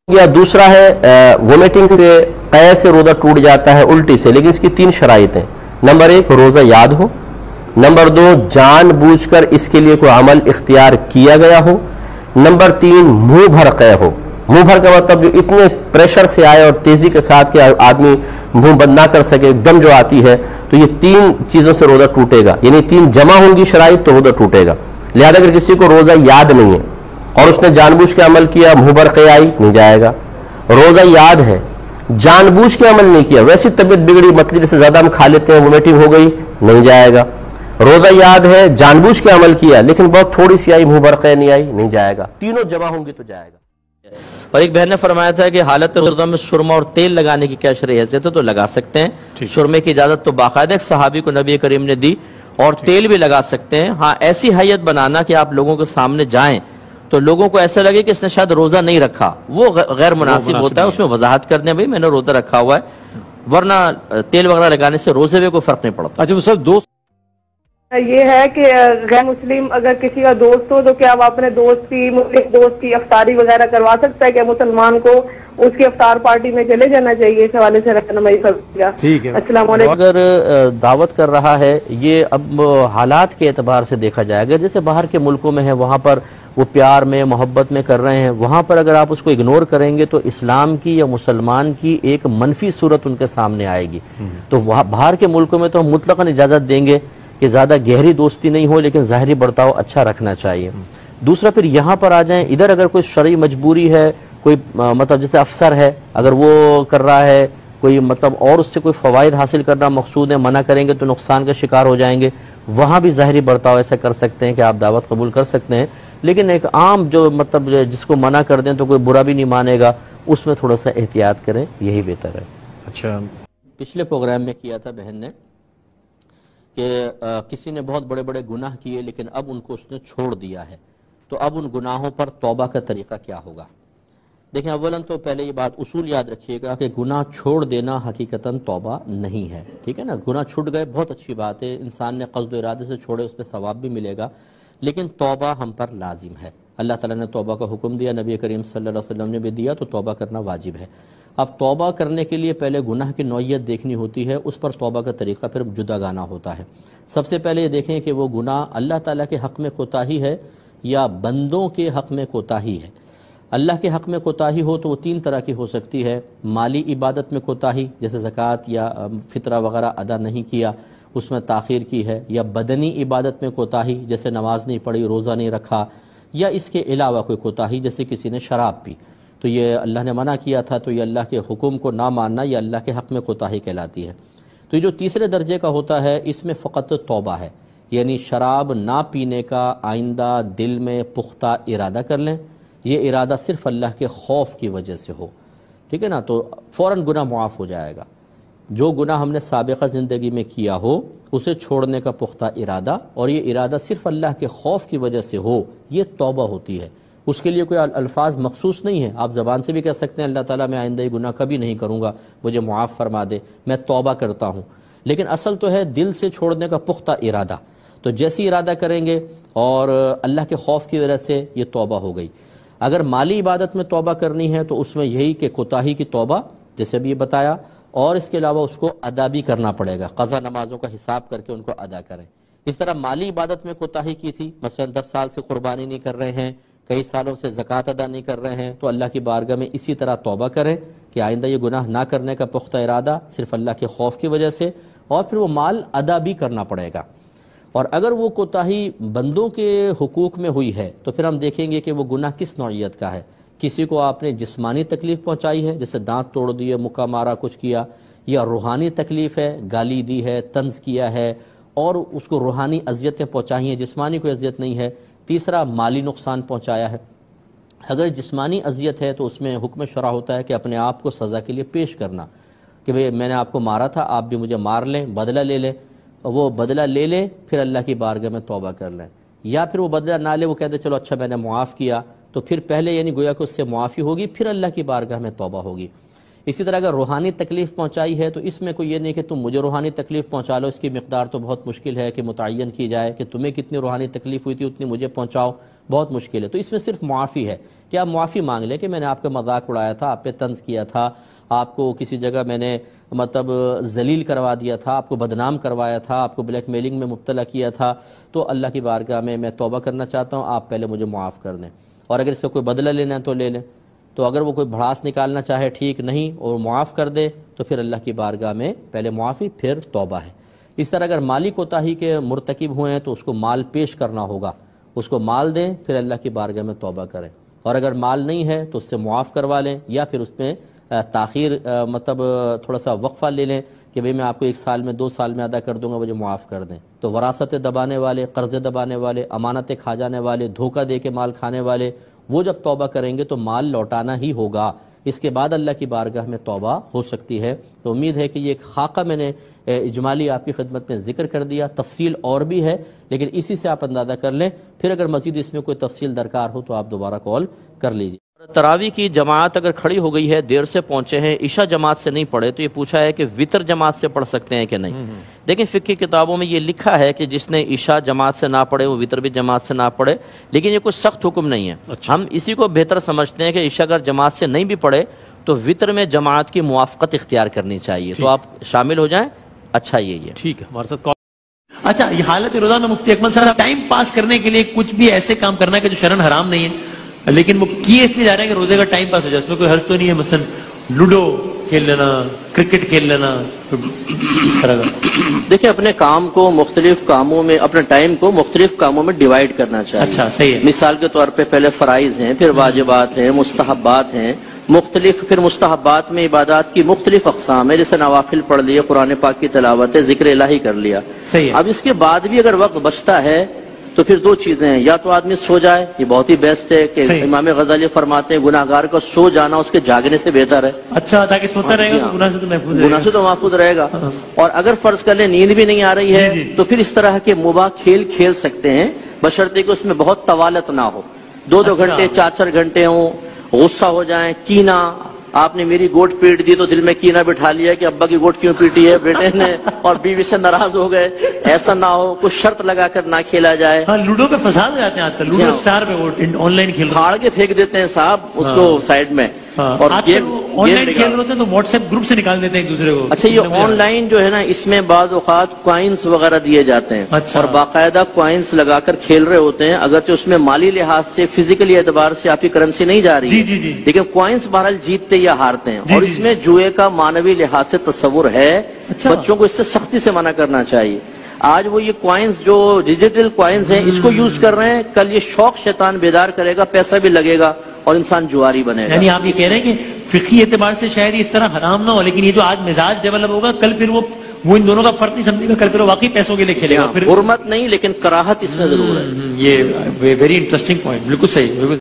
या दूसरा है वोमिटिंग से, क़ै से रोज़ा टूट जाता है, उल्टी से, लेकिन इसकी 3 शराइत हैं। नंबर 1 रोज़ा याद हो, नंबर 2 जानबूझकर इसके लिए कोई अमल इख्तियार किया गया हो, नंबर 3 मुंह भर क़ै हो। मुंह भर का मतलब जो इतने प्रेशर से आए और तेजी के साथ कि आदमी मुंह बंद ना कर सके, दम जो आती है, तो ये 3 चीज़ों से रोज़ा टूटेगा, यानी 3 जमा होंगी शराइत तो रोज़ा टूटेगा। लिहाजा अगर किसी को रोज़ा याद नहीं है और उसने जानबूझ के अमल किया, मुंह भर क़ै आई, नहीं जाएगा। रोज़ा याद है, जानबूझ के अमल नहीं किया, वैसी तबीयत बिगड़ी, मतलब जैसे ज़्यादा हम खा लेते हैं, वोमिटिंग हो गई, नहीं जाएगा। रोज़ा याद है, जानबूझ के अमल किया, लेकिन बहुत थोड़ी सी आई, मुंह भर क़ै नहीं आई, नहीं जाएगा। तीनों जमा होंगी तो जाएगा। और एक बहन ने फरमाया था कि हालत रोज़ा में सुरमा और तेल लगाने की क्या शरई हैसियत है, तो लगा सकते हैं। सुरमे की इजाज़त तो बाकायदा एक सहाबी को नबी करीम ने दी, और तेल भी लगा सकते हैं। हाँ, ऐसी हैयत बनाना कि आप लोगों के सामने जाएं तो लोगों को ऐसा लगे कि इसने शायद रोज़ा नहीं रखा, वो गैर मुनासिब होता है। उसमें वजाहत कर दें भाई मैंने रोज़ा रखा हुआ है, वरना तेल वगैरह लगाने से रोज़े में कोई फ़र्क नहीं पड़ता। अच्छा, वो सब दोस्त ये है कि गैर मुस्लिम अगर किसी का दोस्त हो तो क्या वो अपने दोस्त की, मुस्लिम दोस्त की अफ्तारी वगैरह करवा सकता है? क्या मुसलमान को उसकी अफ्तार पार्टी में चले जाना चाहिए? इस हवाले से रहनुमाई करिएगा। ठीक है। अस्सलाम वालेकुम। अगर दावत कर रहा है, ये अब हालात के एतबार से देखा जाएगा। जैसे बाहर के मुल्कों में है, वहाँ पर वो प्यार में मोहब्बत में कर रहे हैं, वहाँ पर अगर आप उसको इग्नोर करेंगे तो इस्लाम की या मुसलमान की एक मनफी सूरत उनके सामने आएगी। तो वहाँ बाहर के मुल्कों में तो हम मुतलकन इजाज़त देंगे कि ज़्यादा गहरी दोस्ती नहीं हो, लेकिन ज़ाहिरी बर्ताव अच्छा रखना चाहिए। दूसरा, फिर यहाँ पर आ जाएं, इधर अगर कोई शरई मजबूरी है, कोई मतलब जैसे अफसर है, अगर वो कर रहा है कोई मतलब और उससे कोई फ़वाइद हासिल करना मकसूद है, मना करेंगे तो नुकसान का शिकार हो जाएंगे, वहाँ भी ज़ाहिरी बर्ताव ऐसा कर सकते हैं कि आप दावत कबूल कर सकते हैं। लेकिन एक आम जो मतलब जिसको मना कर दें तो कोई बुरा भी नहीं मानेगा, उसमें थोड़ा सा एहतियात करें, यही बेहतर है। अच्छा, पिछले प्रोग्राम में किया था बहन ने कि किसी ने बहुत बड़े बड़े गुनाह किए, लेकिन अब उनको उसने छोड़ दिया है, तो अब उन गुनाहों पर तौबा का तरीका क्या होगा? देखें, अव्वलन तो पहले ये बात उसूल याद रखिएगा कि गुनाह छोड़ देना हकीकतन तौबा नहीं है। ठीक है ना, गुनाह छूट गए बहुत अच्छी बात है, इंसान ने क़स्द इरादे से छोड़े, उस पर सवाब भी मिलेगा, लेकिन तौबा हम पर लाजिम है। अल्लाह ताला ने तौबा का हुक्म दिया, नबी करीम सल्लल्लाहु अलैहि वसल्लम ने भी दिया, तो तौबा करना वाजिब है। अब तौबा करने के लिए पहले गुनाह की नौइयत देखनी होती है, उस पर तौबा का तरीका फिर जुदा गाना होता है। सबसे पहले ये देखें कि वो गुनाह अल्लाह ताला के हक़ में कोताही है या बंदों के हक़ में कोताही है। अल्लाह के हक़ में कोताही हो तो वो 3 तरह की हो सकती है। माली इबादत में कोताही, जैसे ज़कात या फ़ितरा वगैरह अदा नहीं किया, उसमें ताख़ीर की है, या बदनी इबादत में कोताही, जैसे नमाज नहीं पढ़ी, रोज़ा नहीं रखा, या इसके अलावा कोई कोताही, जैसे किसी ने शराब पी, तो ये अल्लाह ने मना किया था, तो ये अल्लाह के हुक्म को ना मानना, ये अल्लाह के हक़ में कोताही कहलाती है। तो ये जो तीसरे दर्जे का होता है, इसमें फ़कत तौबा है, यानी शराब ना पीने का आइंदा दिल में पुख्ता इरादा कर लें, ये इरादा सिर्फ़ अल्लाह के खौफ की वजह से हो, ठीक है ना, तो फ़ौरन गुनाह मुआफ़ हो जाएगा। जो गुनाह हमने साबिक़ा ज़िंदगी में किया हो उसे छोड़ने का पुख्ता इरादा, और ये इरादा सिर्फ़ अल्लाह के खौफ की वजह से हो, ये तौबा होती है। उसके लिए कोई अल्फाज मखसूस नहीं है, आप ज़बान से भी कह सकते हैं अल्लाह ताला मैं आइंदा ये गुनाह कभी नहीं करूँगा, मुझे मुआफ़ फरमा दे, मैं तौबा करता हूँ। लेकिन असल तो है दिल से छोड़ने का पुख्ता इरादा। तो जैसे इरादा करेंगे और अल्लाह के खौफ की वजह से ये तौबा हो गई। अगर माली इबादत में तौबा करनी है तो उसमें यही कि कोताही की तौबा, जैसे अभी ये बताया, और इसके अलावा उसको अदा भी करना पड़ेगा, क़ज़ा नमाज़ों का हिसाब करके उनको अदा करें। इस तरह माली इबादत में कोताही की थी, मसलन 10 साल से कुर्बानी नहीं कर रहे हैं, कई सालों से ज़कात अदा नहीं कर रहे हैं, तो अल्लाह की बारगाह में इसी तरह तौबा करें कि आइंदा ये गुनाह ना करने का पुख्ता इरादा सिर्फ अल्लाह के खौफ की वजह से, और फिर वो माल अदा भी करना पड़ेगा। और अगर वो कोताही बंदों के हुकूक में हुई है तो फिर हम देखेंगे कि वो गुनाह किस नौइयत का है। किसी को आपने जिस्मानी तकलीफ़ पहुँचाई है, जैसे दांत तोड़ दिए, मुक्का मारा, कुछ किया, या रूहानी तकलीफ़ है, गाली दी है, तंज़ किया है और उसको रूहानी अज़ियतें पहुँचाई हैं, जिस्मानी कोई अज़ियत नहीं है। तीसरा, माली नुकसान पहुँचाया है। अगर जिस्मानी अज़ियत है तो उसमें हुक्म शरा होता है कि अपने आप को सज़ा के लिए पेश करना, कि भाई मैंने आपको मारा था, आप भी मुझे मार लें, बदला ले लें, और वो बदला ले ले, फिर अल्लाह की बारगाह में तौबा कर लें। या फिर वो बदला ना ले, वो कहते चलो अच्छा मैंने मुआफ़ किया, तो फिर पहले यानी गोया कि उससे मुआफ़ी होगी, फिर अल्लाह की बारगाह में तौबा होगी। اسی طرح اگر روحانی تکلیف پہنچائی ہے تو اس میں کوئی یہ نہیں کہ تم مجھے روحانی تکلیف پہنچا لو، اس کی مقدار تو بہت مشکل ہے کہ متعین کی جائے کہ تمہیں کتنی روحانی تکلیف ہوئی تھی اتنی مجھے پہنچاؤ، بہت مشکل ہے۔ تو اس میں صرف معافی ہے کہ آپ معافی مانگ لیں کہ میں نے آپ کا مذاق اڑایا تھا، آپ پہ طنز کیا تھا، آپ کو کسی جگہ میں نے مطلب ذلیل کروا دیا تھا، آپ کو بدنام کروایا تھا، آپ کو بلیک میلنگ میں مبتلا کیا تھا، تو اللہ کی بارگاہ میں توبہ کرنا چاہتا ہوں، آپ پہلے مجھے معاف کر دیں۔ اور اگر اس کا کوئی بدلہ لینا ہے تو لے لیں، تو اگر وہ کوئی بھڑاس نکالنا چاہے ٹھیک، نہیں اور معاف کر دے تو پھر اللہ کی بارگاہ میں پہلے معافی پھر توبہ ہے۔ اس طرح اگر مالی کوتاہی کے مرتکب ہوئے ہیں تو اس کو مال پیش کرنا ہوگا، اس کو مال دیں پھر اللہ کی بارگاہ میں توبہ کریں، اور اگر مال نہیں ہے تو اس سے معاف کروا لیں یا پھر اس میں تاخیر مطلب تھوڑا سا وقفہ لے لیں کہ بھئی میں آپ کو 1 سال میں 2 سال میں ادا کر دوں گا، مجھے معاف کر دیں۔ تو وراثت دبانے والے، قرضے دبانے والے، امانتیں کھا جانے والے، دھوکہ دے کے مال کھانے والے، وہ جب توبہ کریں گے تو مال لوٹانا ہی ہوگا، اس کے بعد اللہ کی بارگاہ میں توبہ ہو سکتی ہے۔ تو امید ہے کہ یہ ایک خاکہ میں نے اجمالی آپ کی خدمت میں ذکر کر دیا، تفصیل اور بھی ہے لیکن اسی سے آپ اندازہ کر لیں، پھر اگر مزید اس میں کوئی تفصیل درکار ہو تو آپ دوبارہ کال کر لیجیے۔ تراویح کی جماعت اگر کھڑی ہو گئی ہے، دیر سے پہنچے ہیں، عشاء جماعت سے نہیں پڑھے، تو یہ پوچھا ہے کہ وطر جماعت سے پڑھ سکتے ہیں کہ نہیں۔ دیکھیں فقہ کی کتابوں میں یہ لکھا ہے کہ جس نے عشاء جماعت سے نہ پڑھے وہ وطر بھی جماعت سے نہ پڑھے، لیکن یہ کوئی سخت حکم نہیں ہے۔ ہم اسی کو بہتر سمجھتے ہیں کہ عشاء اگر جماعت سے نہیں بھی پڑھے تو وطر میں جماعت کی موافقت اختیار کرنی چاہیے، تو آپ شامل ہو جائیں، اچھا یہی ہے۔ ٹھیک ہے، ہمارے ساتھ اچھا یہ حالت روزہ میں مفتی اکمل صاحب ٹائم پاس کرنے کے لیے کچھ بھی ایسے کام کرنا ہے کہ جو شرعن حرام نہیں ہے لیکن وہ کیے اس لیے جا رہے ہیں کہ روزے کا ٹائم پاس ہو جائے، اس میں کوئی حرج تو نہیں ہے، مثلا لوڈو کھیل لینا، کرکٹ کھیل لینا، اس طرح کا؟ دیکھیں اپنے کام کو مختلف کاموں میں، اپنے ٹائم کو مختلف کاموں میں ڈیوائیڈ کرنا چاہیے۔ اچھا صحیح ہے۔ مثال کے طور پہ پہلے فرائض ہیں، پھر واجبات ہیں، مستحبات ہیں، مختلف، پھر مستحبات میں عبادات کی مختلف اقسام ہے، جیسے نوافل پڑھ لیے، قرآن پاک کی تلاوت ہے، ذکر الہی کر لیا۔ صحیح ہے۔ اب اس کے بعد بھی اگر وقت بچتا ہے تو پھر 2 چیزیں ہیں، یا تو آدمی سو جائے، یہ بہت ہی بیسٹ ہے کہ امام غزالی فرماتے ہیں گناہگار کا سو جانا اس کے جاگنے سے بہتر ہے۔ اچھا، تاکہ سوتا رہے گا، گناہ سے تو محفوظ رہے گا، گناہ سے تو محفوظ رہے گا۔ اور اگر فرض کر لیں نیند بھی نہیں آ رہی ہے تو پھر اس طرح کے مباح کھیل کھیل سکتے ہیں، بشرطے کہ اس میں بہت طوالت نہ ہو، 2 گھنٹے 4 گھنٹے ہوں، غصہ ہو جائیں، کینہ، آپ نے میری گوٹ پیٹ دی تو دل میں کینہ بٹھا لیا کہ ابا کی گوٹ کیوں پیٹی ہے بیٹے نے، اور بیوی سے ناراض ہو گئے، ایسا نہ ہو، کچھ شرط لگا کر نہ کھیلا جائے۔ ہاں لوڈو پہ فساد ہو جاتے ہیں آج کل، لوڈو سٹار پہ وہ آن لائن کھیل رہے ہیں، پھاڑ کے پھینک دیتے ہیں صاحب اس کو سائڈ میں، اور آج کل آن لائن کھیل رہے ہوتے ہیں تو واٹس ایپ گروپ سے نکال دیتے ہیں ایک دوسرے کو۔ اچھا یہ آن لائن جو ہے نا، اس میں بعض اوقات کوائنس وغیرہ دیے جاتے ہیں، اور باقاعدہ کوائنس لگا کر کھیل رہے ہوتے ہیں، اگرچہ اس میں مالی لحاظ سے، فزیکلی اعتبار سے آپ کی کرنسی نہیں جا رہی ہے، لیکن کوائنس بہرحال جیتتے یا ہارتے ہیں، اور اس میں جوئے کا معنوی لحاظ سے تصور ہے، بچوں کو اس سے سختی سے منع کرنا چاہیے۔ آج وہ یہ کوائنس جو ڈیجیٹل کوائنس ہیں اس کو یوز کر رہے ہیں، کل یہ شوق شیطان بیدار کرے گا، پیسہ بھی لگے گا اور انسان جواری بنے گا۔ یعنی آپ یہ کہہ رہے ہیں کہ فقہی اعتبار سے شاید اس طرح حرام نہ ہو، لیکن یہ جو آج مزاج ڈیولپ ہوگا کل پھر وہ ان دونوں کا فرق نہیں سمجھے گا، کل پھر وہ واقعی پیسوں کے لیے کھیلے گا، پھر حرمت نہیں لیکن کراہت اس میں ضرور ہے۔ یہ ویری انٹرسٹنگ پوائنٹ، بالکل صحیح، بالکل